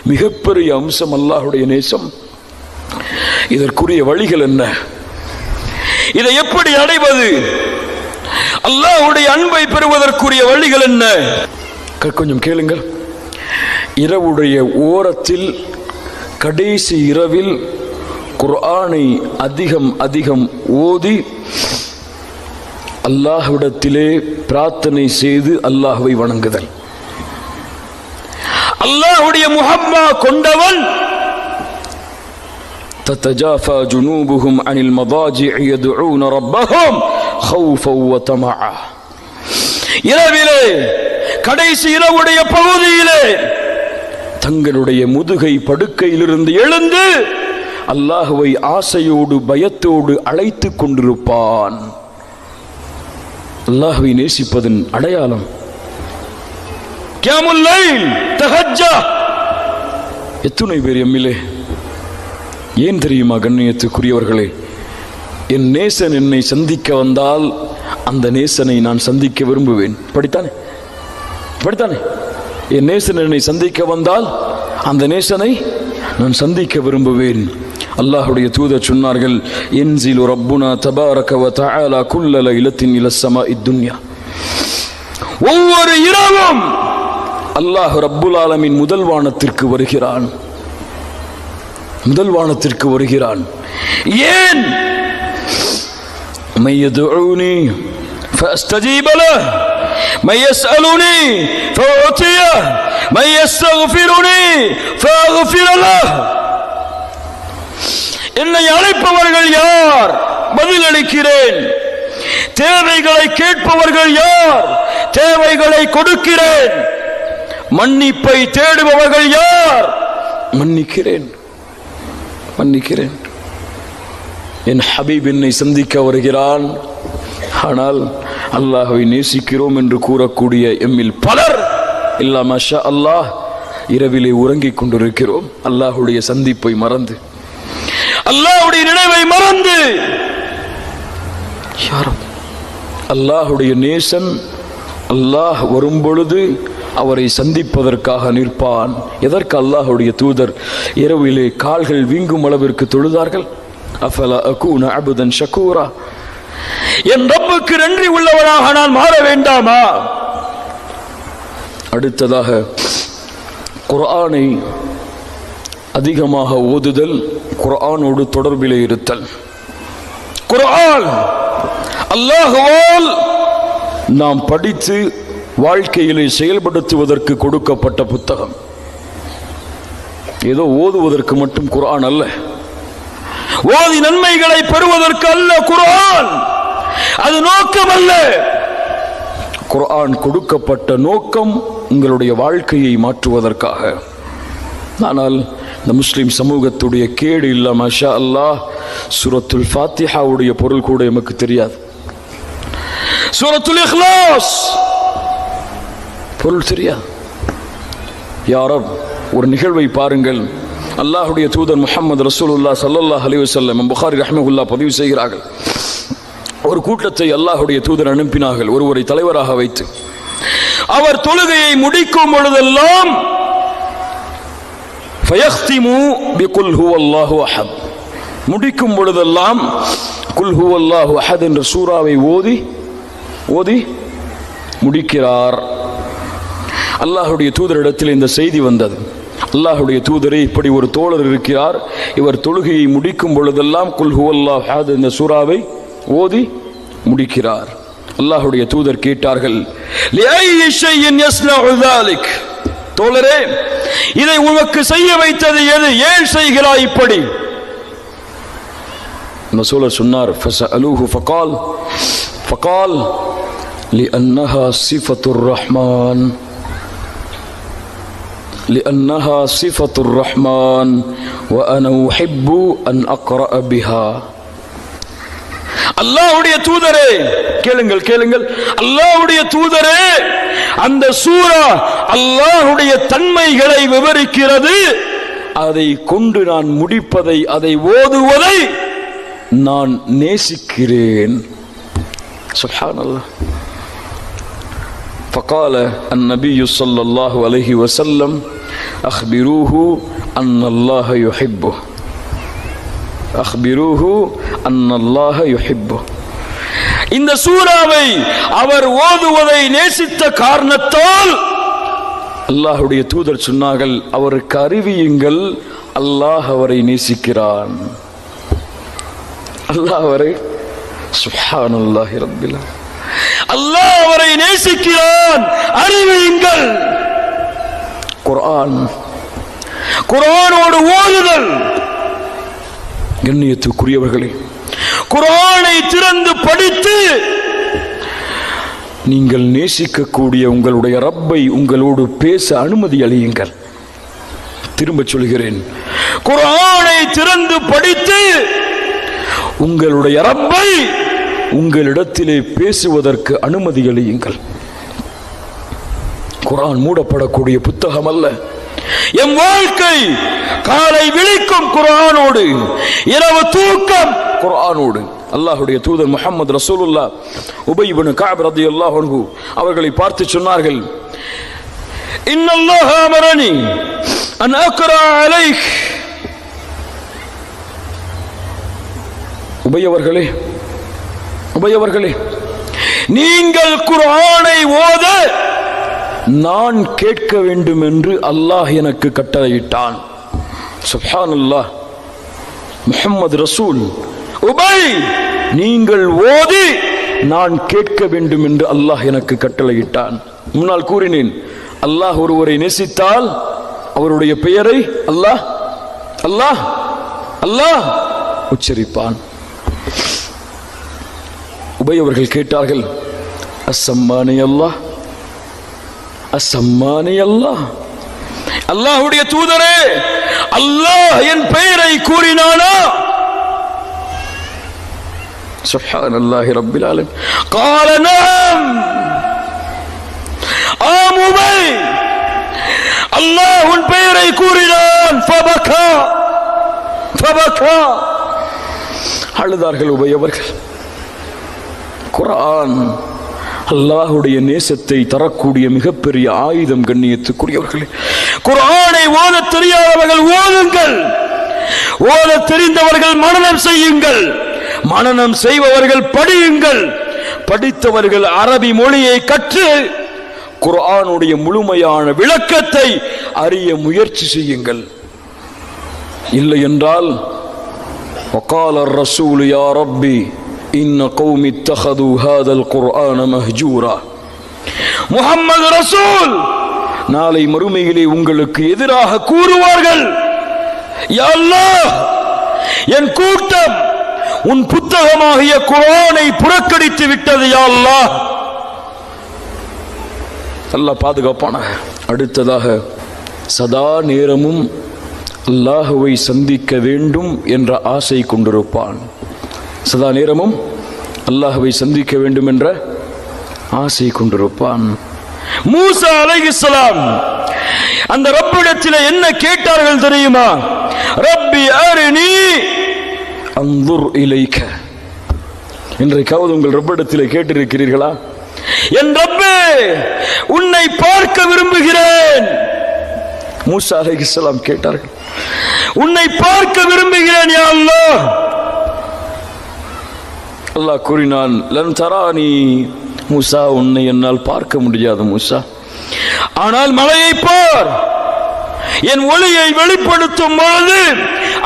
மிகப்பெரிய அம்சம் அல்லாஹ்வுடைய நேசம். இதற்குரிய வழிகள் என்ன? இதை எப்படி அடைவது? அல்லாஹ்வுடைய அன்பை பெறுவதற்குரிய வழிகள் என்ன? கொஞ்சம் கேளுங்கள். இரவுடைய ஓரத்தில் கடைசி இரவில் குர்ஆனை அதிகம் அதிகம் ஓதி அல்லாஹ்விடத்திலே பிரார்த்தனை செய்து அல்லாஹ்வை வணங்குதல். அல்லாஹ்வுடைய முஹப்பா கொண்டவன் تتجافى جنوبهم عن المضاجع يدعون ربهم خوفا وطمعا. இரவிலே கடைசி இரவுடைய பகுதியிலே தங்களுடைய முதுகை படுக்கையிலிருந்து எழுந்து அல்லாஹ்வை ஆசையோடு பயத்தோடு அழைத்துக் கொண்டிருப்பான். அல்லாஹ்வை நேசிப்பதன் அடையாளம் கியாமுல் லைல், தஹஜ்ஜா. எத்துணை பேர் எம்மிலே ஏன் தெரியுமா கண்ணியத்துக்குரியவர்களே? என் நேசன் என்னை சந்திக்க வந்தால் அந்த நேசனை நான் சந்திக்க விரும்புவேன். படித்தானே படித்தானே? என் நேசன் என்னை சந்திக்க வந்தால் அந்த நேசனை நான் சந்திக்க விரும்புவேன். அல்லாஹ்வுடைய தூதர் சொன்னார்கள், யன்ஸிலு ரப்புனா தபாரக வ தஆலா குல்ல லைலத்தின் இலஸ் ஸமாஇத் துன்யா. ஒவ்வொரு இரவும் அல்லாஹ் ரப்புல் ஆலமீன் முதல் வானத்திற்கு வருகிறான். முதல் வானத்திற்கு வருகிறான். ஏன்? மை யதுஊனி ஃபஅஸ்தஜீப லஹ், மை யஸ்அலுனி ஃபஅூதியஹ், மை யஸ்தக்ஃபிருனி ஃபஅக்ஃபிர லஹ். என்னை அழைப்பவர்கள் யார்? பதிலளிக்கிறேன். தேவைகளை கேட்பவர்கள் யார்? தேவைகளை கொடுக்கிறேன். மன்னிப்பை தேடுபவர்கள் யார்? மன்னிக்கிறேன் மன்னிக்கிறேன். என் ஹபீப் என்னை சந்திக்க வருகிறான். ஆனால் அல்லாஹ்வை நேசிக்கிறோம் என்று கூறக்கூடிய எம்மில் பலர் இல்லா மாஷா அல்லாஹ் இரவிலே உறங்கிக் கொண்டிருக்கிறோம். அல்லாஹ்வுடைய சந்திப்பை மறந்து, அல்லாஹ்வுடைய நினைவை மறந்து. யாரும் அல்லாஹ்வுடைய நேசன் அல்லாஹ் வரும் பொழுது அவரை சந்திப்பதற்காக நிற்பான். எதற்கு அல்லாஹ்வுடைய தூதர் இரவிலே கால்கள் வீங்கும் அளவிற்கு தொழுதார்கள்? அஃபலா அகூன அப்தன் ஷகூரா, என் ரப்புக்கு நன்றி உள்ளவனாக நான் மாற வேண்டாமா? அடுத்ததாக குர்ஆனை அதிகமாக ஓதுதல், குர்ஆனோடு தொடர்பிலே இருத்தல். குர்ஆன் அல்லாஹ்வால் நாம் படித்து வாழ்க்கையிலே செயல்படுத்துவதற்கு கொடுக்கப்பட்ட புத்தகம். ஏதோ ஓதுவதற்கு மட்டும் குர்ஆன் அல்ல, ஓதி நன்மைகளை பெறுவதற்கு அல்ல குர்ஆன். அது நோக்கம் அல்ல. குர்ஆன் கொடுக்கப்பட்ட நோக்கம் உங்களுடைய வாழ்க்கையை மாற்றுவதற்காக. ஆனால் இந்த முஸ்லிம் சமூகத்துடைய கேடு இல்ல மாஷா அல்லாஹ், சூரத்துல் ஃபாத்திஹாவுடைய பொருள் கூட நமக்கு தெரியாது. சூரத்துல் இக்லாஸ் பொருள் தெரியாது. யா ரப், ஒரு நிகழ்வை பாருங்கள். அல்லாஹ்வுடைய தூதர் முஹம்மது ரசூலுல்லாஹ் ஸல்லல்லாஹு அலைஹி வஸல்லம் புகாரி ரஹ்மத்துல்லாஹ் பதிவு செய்கிறார்கள். ஒரு கூட்டத்தை அல்லாஹ்வுடைய தூதர் அனுப்பினார்கள், ஒருவரை தலைவராக வைத்து. அவர் தொழுகையை முடிக்கும் பொழுதெல்லாம் ஃபயக்திமு பிகுல் ஹுவல்லாஹு அஹத், முடிக்கும் பொழுதெல்லாம் குல் ஹுவல்லாஹு அஹத் என்ற சூராவை ஓதி ஓதி முடிக்கிறார். அல்லாஹ்வுடைய தூதரிடத்தில் இந்த செய்தி வந்தது. அல்லாஹ்வுடைய தூதரே, இப்படி ஒரு தோழர் இருக்கிறார், இவர் தொழுகையை முடிக்கும் பொழுதெல்லாம் குல் ஹுவல்லாஹு அஹத் என்ற சூராவை ஓதி முடிக்கிறார். அல்லாஹ்வுடைய தூதர் கேட்டார்கள், லிஐயி ஷைஇன் யஸ்னஉ ذلك, தோழரே இதை உனக்கு செய்ய வைத்தது எது? ஏன் செய்கிறாய் இப்படி? ரசூலுல்லாஹ் சொன்னார், ஃபஸஅலூஹு ஃபகால் லிஅன்னஹா சிஃபத்துர் ரஹ்மான், لأنها صفة الرحمن وأنا أحب أن أقرأ بها. அல்லாஹ்வுடைய தூதரே, கேளுங்கள் கேளுங்கள், அல்லாஹ்வுடைய தூதரே, அந்த சூரா அல்லாஹ்வுடைய தன்மைகளை விவரிக்கிறது. அதை கொண்டு நான் முடிப்பதை, அதை ஓதுவதை நான் நேசிக்கிறேன். சுப்ஹானல்லாஹ். فقال النبي صلى الله عليه وسلم அஹ்பிரூஹு அன்னல்லாஹ யுஹிப்பு, அஹ்பிரூஹு அன்னல்லாஹ யுஹிப்பு. இந்த சூராவை அவர் ஓதுவதை நேசித்த காரணத்தால் அல்லாஹ்வுடைய தூதர் சொன்னார்கள், அவருக்கு அறிவியுங்கள், அல்லாஹ் அவரை நேசிக்கிறான். அல்லாஹ் அவரை, சுப்ஹானல்லாஹி ரப்பில் ஆலமீன், அல்லாஹ் அவரை நேசிக்கிறான், அறிவியுங்கள். குர்ஆன், குர்ஆனோடு ஓதுதல். கண்ணியத்துக்குரியவர்களே, குர்ஆனை திறந்து படித்து நீங்கள் நேசிக்கக்கூடிய உங்களுடைய ரப்பை உங்களோடு பேச அனுமதி அளியுங்கள். திரும்ப சொல்கிறேன், குர்ஆனை திறந்து படித்து உங்களுடைய ரப்பை உங்களிடத்திலே பேசுவதற்கு அனுமதி அளியுங்கள். குர்ஆன் மூடப்படக்கூடிய புத்தகம் அல்ல. என் வாழ்க்கை காலை விழிக்கும் குர்ஆனோடு, இரவு தூக்கம் குர்ஆனோடு. அல்லாஹ்வுடைய தூதர் முஹம்மது ரசூலுல்லாஹ் உபய் இப்னு கஅப் ரலியல்லாஹு அன்ஹு அவர்களை பார்த்து சொன்னார்கள், இன்னல்லாஹ அமரனி அன் அக்ரா அலைக். உபய் அவர்களே, உபய் அவர்களே, நீங்கள் குர்ஆனை ஓத நான் கேட்க வேண்டும் என்று அல்லாஹ் எனக்கு கட்டளையிட்டான். சுப்ஹானல்லாஹ், முஹம்மது ரசூல், உபய் நீங்கள் ஓதி நான் கேட்க வேண்டும் என்று அல்லாஹ் எனக்கு கட்டளையிட்டான். முன்னால் கூறினேன், அல்லாஹ் ஒருவரை நேசித்தால் அவருடைய பெயரை அல்லாஹ் அல்லாஹ் அல்லாஹ் உச்சரிப்பான். உபய் அவர்கள் கேட்டார்கள், அஸ்ஸம்மானி அல்லாஹ், அஸ்ஸம்மானி அல்லாஹ், அல்லாஹ்வுடைய தூதரே, அல்லாஹ் என் பெயரை கூறினானா? சுப்ஹானல்லாஹி ரப்பில் ஆலமீன். قال نعم. ஆம் உபய், அல்லாஹ் உன் பெயரை கூறினான். فبكى فبكى. அழுதார்கள் உபய் அவர்கள். குர்ஆன் அல்லாஹ்வுடைய நேசத்தை தரக்கூடிய மிகப்பெரிய ஆயுதம். கண்ணியத்துக்குரியவர்களே, குர்ஆனை ஓத தெரியாதவர்கள் ஓதுங்கள், ஓத தெரிந்தவர்கள் மனனம் செய்யுங்கள், மனனம் செய்பவர்கள் படியுங்கள், படித்தவர்கள் அரபி மொழியை கற்று குர்ஆனுடைய முழுமையான விளக்கத்தை அறிய முயற்சி செய்யுங்கள். இல்லை என்றால் وقال الرسول يا ربي إن قوم اتخذوا هذا القرآن مهجورا. முஹம்மது ரசூல் நாளை மறுமையிலே உங்களுக்கு எதிராக கூறுவார்கள், யா அல்லாஹ், என் கூட்டம் உன் புத்தகமாகிய குர்ஆனை புறக்கணித்து விட்டது, யா அல்லாஹ். அல்லாஹ் பாதுகாப்பானாக. அடுத்ததாக, சதா நேரமும் அல்லாஹுவை சந்திக்க வேண்டும் என்ற ஆசை கொண்டிருப்பான். சதா நேரமும் அல்லாஹுவை சந்திக்க வேண்டும் என்ற ஆசை கொண்டிருப்பான். மூசா அலைஹிஸ்ஸலாம் அந்த ரப்பிடத்தில் என்ன கேட்டார்கள் தெரியுமா? ரப்பி அரினி அன்துர் இலைக்க. இன்றைக்காவது உங்கள் ரப்பிடத்தில் கேட்டிருக்கிறீர்களா? என் ரப்பே, உன்னை பார்க்க விரும்புகிறேன். மூசா அலைஹிஸ்ஸலாம் கேட்டார்கள், உன்னை பார்க்க விரும்புகிறேன் யா அல்லாஹ். அல்லாஹ் கூறினான், லன் தரானி மூசா, உன்னை என்னால் பார்க்க முடியாது மூசா, ஆனால் மலையை பார். என் ஒளியை வெளிப்படுத்தும் பொழுது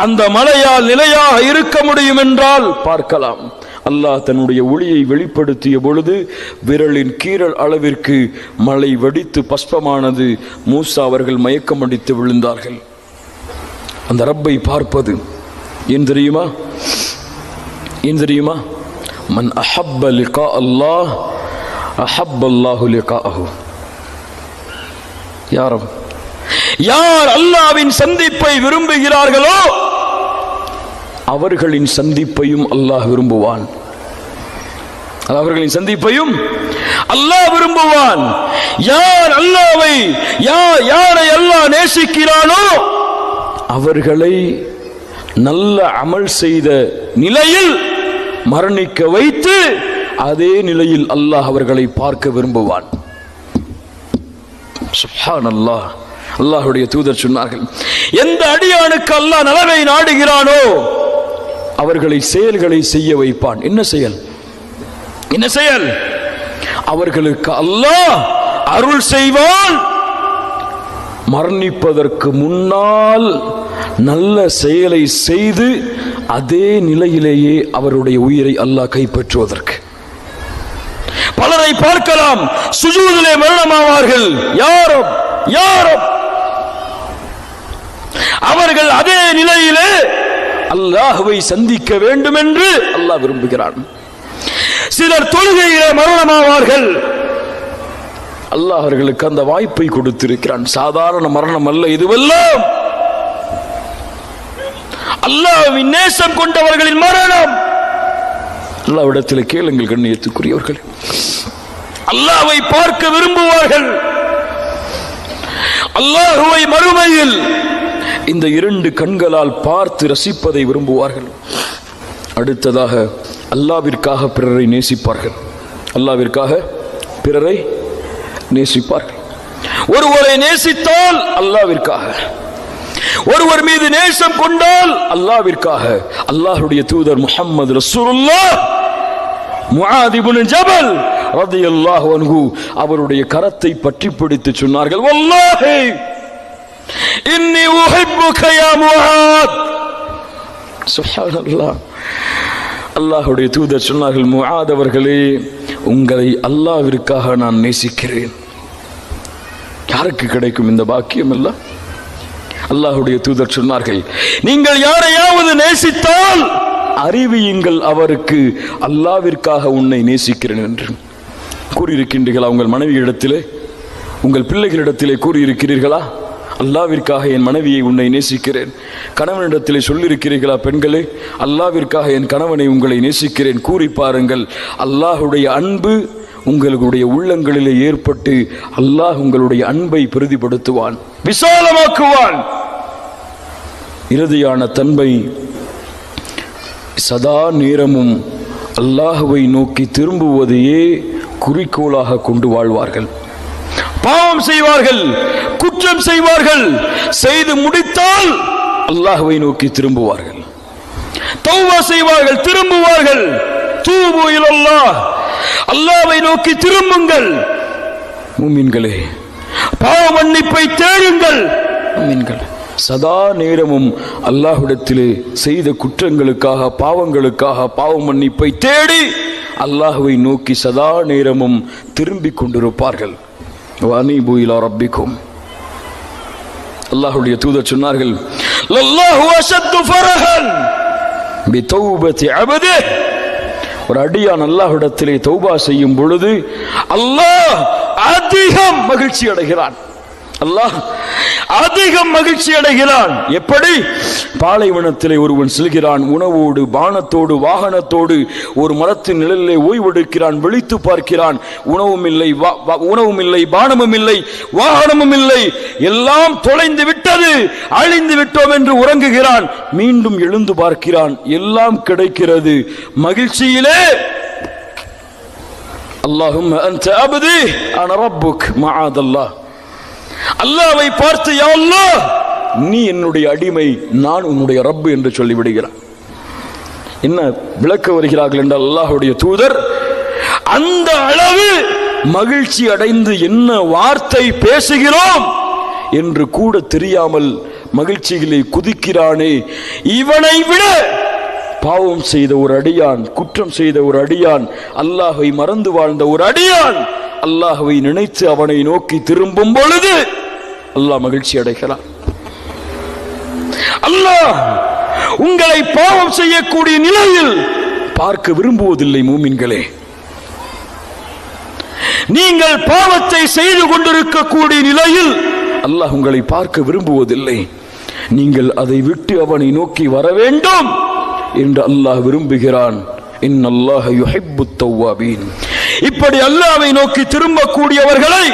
அந்த மலையால் நிலையாக இருக்க முடியும் என்றால் பார்க்கலாம். அல்லாஹ் தன்னுடைய ஒளியை வெளிப்படுத்திய பொழுது விரலின் கீறல் அளவிற்கு மலை வெடித்து பஸ்பமானது. மூசா அவர்கள் மயக்கம் அடித்து விழுந்தார்கள். அந்த ரப்பை பார்ப்பது ஏன் தெரியுமா? ஏன் தெரியுமா? மன் அஹப்ப லிகா அல்லாஹ் அஹப்ப அல்லாஹு லிகாஅஹு. யார் அல்லாஹ்வின் சந்திப்பை விரும்புகிறார்களோ அவர்களின் சந்திப்பையும் அல்லாஹ் விரும்புவான். அவர்களின் சந்திப்பையும் அல்லாஹ் விரும்புவான். யார் அல்லாஹ்வை, யாரை அல்லாஹ் நேசிக்கிறானோ அவர்களை நல்ல அமல் செய்த நிலையில் மரணிக்க வைத்து அதே நிலையில் அல்லாஹ் அவர்களை பார்க்க விரும்புவான். சுப்ஹானல்லாஹ். அல்லாஹ்வுடைய தூதர் சொன்னார்கள், எந்த அடியானுக்கு அல்லாஹ் நலவை நாடுகிறானோ அவர்களை செயல்களை செய்ய வைப்பான். என்ன செயல்? என்ன செயல்? அவர்களுக்கு அல்லாஹ் அருள் செய்வான். மரணிப்பதற்கு முன்னால் நல்ல செயலை செய்து அதே நிலையிலேயே அவருடைய உயிரை அல்லாஹ் கைப்பற்றுவதற்கு. பலரை பார்க்கலாம், சுஜூதிலே மரணமாவார்கள். யாரும் அவர்கள் அதே நிலையிலே அல்லாஹ்வை சந்திக்க வேண்டும் என்று அல்லாஹ் விரும்புகிறான். சிலர் தொழுகையிலே மரணமாவார்கள். அல்லாஹ் அவர்களுக்கு அந்த வாய்ப்பை கொடுத்திருக்கிறான். சாதாரண மரணம் அல்ல இதுவெல்லாம். அல்லாஹ்வின் நேசம் கொண்டவர்களின் மரணம். அல்லாஹ்விடத்தில் கேளுங்கள் கண்ணியத்துக்குரியவர்கள். அல்லாஹ்வை பார்க்க விரும்புவார்கள். அல்லாஹ்வை மறுமையில் இந்த இரண்டு கண்களால் பார்த்து ரசிப்பதை விரும்புவார்கள். அடுத்ததாக அல்லாஹ்விற்காக பிறரை நேசிப்பார்கள். அல்லாஹ்விற்காக பிறரை நேசிப்பார்கள். ஒருவரை நேசித்தால் அல்லாஹ்விற்காக, ஒருவர் மீது நேசம் கொண்டால் அல்லாஹ்விற்காக. அல்லாஹ்வுடைய தூதர் முஹம்மது ரசூலுல்லாஹ் முஆத் இப்னு ஜபல் ரலியல்லாஹு அன்ஹு அவருடைய கரத்தை பற்றி பிடித்து சொன்னார்கள், வல்லாஹி இன்னி உஹிப்புக யா முஆத். சுப்ஹானல்லாஹ். அல்லாஹ்வுடைய தூதர் சொன்னார்கள், முஆத் அவர்களே, உங்களை அல்லாஹ்விற்காக நான் நேசிக்கிறேன். யாருக்கு கிடைக்கும் இந்த பாக்கியம் எல்லாம்? அல்லாஹ்வுடைய தூதர் சொன்னார்கள், நீங்கள் யாரையாவது நேசித்தால் அறிவியுங்கள் அவருக்கு அல்லாஹ்விற்காக உன்னை நேசிக்கிறேன் என்று கூறியிருக்கின்றீர்களா? உங்கள் மனைவியிடத்திலே, உங்கள் பிள்ளைகளிடத்திலே கூறியிருக்கிறீர்களா? அல்லாஹ்விற்காக என் மனைவியை உன்னை நேசிக்கிறேன். கணவனிடத்திலே சொல்லியிருக்கிறீர்களா? பெண்களே, அல்லாஹ்விற்காக என் கணவனை உங்களை நேசிக்கிறேன். கூறி பாருங்கள். அல்லாஹ்வுடைய அன்பு உங்களுடைய உள்ளங்களிலே ஏற்பட்டு அல்லாஹ் உங்களுடைய அன்பை பிரதிபடுத்துவான், விசாலமாக்குவான். இறுதியான தன்மை, சதா நேரமும் அல்லாஹ்வை நோக்கி திரும்புவதையே குறிக்கோளாக கொண்டு வாழ்வார்கள். பாவம் செய்வார்கள், குற்றம் செய்வார்கள், செய்து முடித்தால் அல்லாஹ்வை நோக்கி திரும்புவார்கள். தௌபா செய்வார்கள், திரும்புவார்கள். தூபு இலல்லாஹ், அல்லாஹ்வை நோக்கி திரும்புங்கள். முஃமின்களே, பாவ மன்னிப்பை தேடுங்கள். முஃமின்கள் சதா நேரமும் அல்லாஹ்விடத்திலே செய்த குற்றங்களுக்காக, பாவங்களுக்காக பாவ மன்னிப்பை தேடி அல்லாஹ்வை நோக்கி சதா நேரமும் திரும்பிக் கொண்டிருப்பார்கள். வஅனீபு இலா ரப்பிக்கும். அல்லாஹ்வுடைய தூதர் சொன்னார்கள், லல்லாஹு அஷத்து ஃபரஹன் பிதௌபதி அப்திஹி. ஒரு அடியான் அல்லாஹ்விடத்திலே தௌபா செய்யும் பொழுது அல்லாஹ் அதிகம் மகிழ்ச்சி அடைகிறான். அல்லாஹ் அதிகம் மகிழ்ச்சி அடைகிறான். எப்படி? பாலைவனத்திலே ஒருவன் செல்கிறான், உணவோடு பானத்தோடு வாகனத்தோடு ஒரு மரத்தின் நிழலிலே ஓய்வெடுக்கிறான், விழித்து பார்க்கிறான், உணவும் இல்லை, பானமும் இல்லை, வாகனமும் இல்லை, எல்லாம் தொலைந்து விட்டது, அழிந்து விட்டோம் என்று உறங்குகிறான். மீண்டும் எழுந்து பார்க்கிறான், எல்லாம் கிடைக்கிறது. மகிழ்ச்சியிலே அல்லாஹும்ம அன்த அப்தி அன ரப்புக் மஆதல்லாஹ். அல்லாஹ்வை பார்த்து, யா அல்லாஹ், நீ என்னுடைய அடிமை, நான் உன்னுடைய ரப்பு என்று சொல்லிவிடுகிறான். என்ன விளக்க வருகிறார்கள் என்றால், அல்லாஹ்வுடைய தூதர் அந்த அளவு மகிழ்ச்சி அடைந்து என்ன வார்த்தை பேசுகிறோம் என்று கூட தெரியாமல் மகிழ்ச்சிகளை குதிக்கிறானே, இவனை விட பாவம் செய்த ஒரு அடியான், குற்றம் செய்த ஒரு அடியான், அல்லாஹ்வை மறந்து வாழ்ந்த ஒரு அடியான் அல்லாஹ்வை நினைத்து அவனை நோக்கி திரும்பும் பொழுது அல்லாஹ் மகிழ்ச்சி அடைகிறான். அல்லாஹ் உங்களை பாவம் செய்யக்கூடிய நிலையில் பார்க்க விரும்புவதில்லை. மூமின்களே, நீங்கள் பாவத்தை செய்து கொண்டிருக்கக்கூடிய நிலையில் அல்லாஹ் உங்களை பார்க்க விரும்புவதில்லை. நீங்கள் அதை விட்டு அவனை நோக்கி வர வேண்டும் என்று அல்லாஹ் விரும்புகிறான். இன்னல்லாஹ யுஹிப்புத் தவ்வாபீன். இப்படி அல்லாஹ்வை நோக்கி திரும்பக்கூடியவர்களை